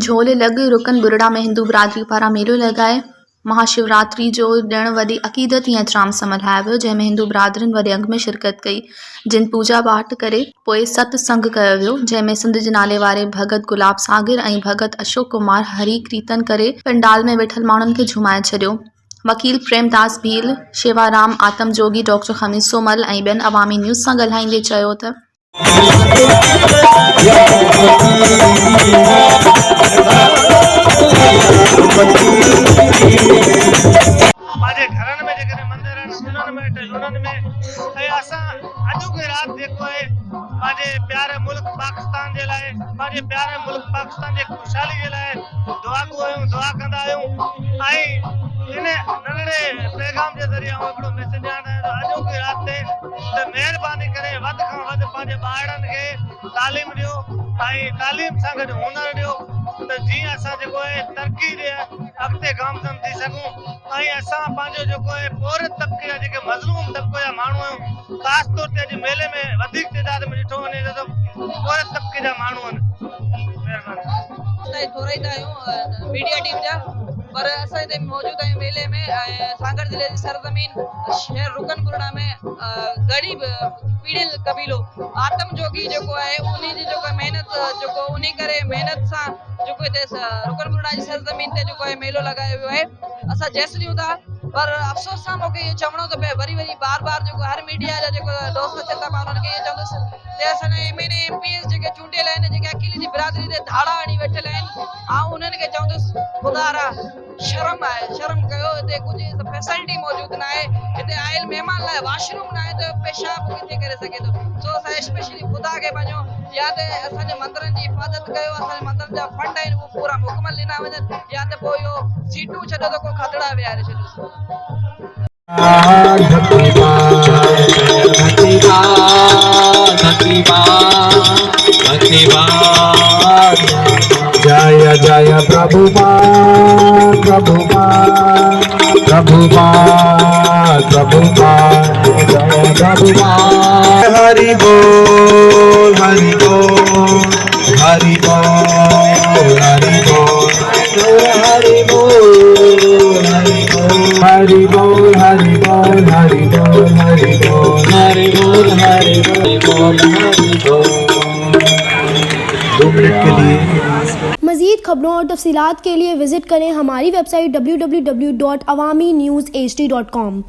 झोले लॻ रुकन बुरड़ा में हिंदू बिरादरी पारां मेलो लॻाए महाशिवरात्रि जो ॾिणु वॾी अक़ीदत ऐं एतिराम सां मल्हायो वियो, जंहिंमें हिंदू बिरादरियुनि वॾे अंग में शिरकत कई, जिन पूजा पाठ करे पोइ सतसंग कयो वियो, जंहिंमें सिंध जे नाले वारे भगत गुलाब सागर ऐं भगत अशोक कुमार हरि कीर्तन करे पंडाल में वेठल माण्हुनि खे झुमाए छॾियो। वकील प्रेमदास भील, शेवाराम आतमजोगी, डॉक्टर खमीस सोमल ऐं ॿियनि अवामी न्यूज़ सां ॻाल्हाईंदे चयो त पंहिंजे घरनि में जेकॾहिं मंदर आहिनि उन्हनि में टेलुननि में ऐं असां अॼोकी राति जेको आहे पंहिंजे प्यारे मुल्क पाकिस्तान जे लाइ, पंहिंजे प्यारे मुल्क पाकिस्तान जे ख़ुशहाली जे लाइ दुआ कंदा आहियूं ऐं इन नंढड़े पैगाम जे ज़रिए हिकिड़ो मैसेज ॾियणु आहे त अॼोकी राति ते महिरबानी करे वधि खां वधि पंहिंजे ॿारनि खे तालीम ॾियो ऐं तालीम सां गॾु हुनर ॾियो त जीअं असां जेको आहे तरक़ी जे अॻिते गामज़न थी सघूं ऐं असां पंहिंजो जेको आहे पोरे तबिके जा जेके मज़लूम तबिके जा माण्हू आहियूं, ख़ासि तौर ते अॼु मेले में वधीक तइदाद में ॾिठो वञे त पोरे तबिके जा माण्हू आहिनि। मीडिया टीम जा पर असां हिते मौजूद आहियूं मेले में सागर जिले जी सरज़मीन शहर रुकनपुरा में ग़रीब पीड़ियल कबीलो आतमजोगी जेको आहे उन जी जेको महिनत जेको उन करे महिनत सां जेको हिते रुकनपुरा जी सरज़मीन ते जेको आहे मेलो लॻायो वियो आहे। असां जेस ॾियूं था पर अफ़सोस सां मूंखे इहो चवणो थो पए वरी बार जेको हर मीडिया जा जेको दोस्त अचनि था मां उन्हनि खे इहो चवंदुसि ते असांजा MNA MPs जेके चूंडियल आहिनि, जेके अकेली जी बिरादरी ते धाड़ा हणी वेठल आहिनि, ऐं उन्हनि खे चवंदुसि ख़ुदा रा शर्म आहे, शर्म कयो। हिते कुझु फैसिलिटी मौजूदु न आहे, हिते आयल महिमान लाइ वॉशरूम न आहे त पेशाब किथे करे सघे थो। सो असां स्पेशली ख़ुदा खे पंहिंजो या त असांजे मंदरनि जी हिफ़ाज़त कयो, असांजे मंदरनि जा फंड आहिनि उहे पूरा मुकमल ॾिना वञनि, या त पोइ इहो सीटूं छॾियो त को खदड़ा विहारे छॾियोसि। जय जय प्रभुपाद प्रभुपाद प्रभुपाद प्रभुपाद जय प्रभुपाद। हरि बोल हरि बोल हरि बोल हरि बोल हरि बोल हरि बोल हरि बोल हरि बोल हरि बोल हरि बोल हरि बोल हरि बोल हरि बोल। 2 मिनट के लिए मज़ीद खबरों और तफसीलात के लिए विज़िट करें हमारी वेबसाइट www.awamiNewsHD.com।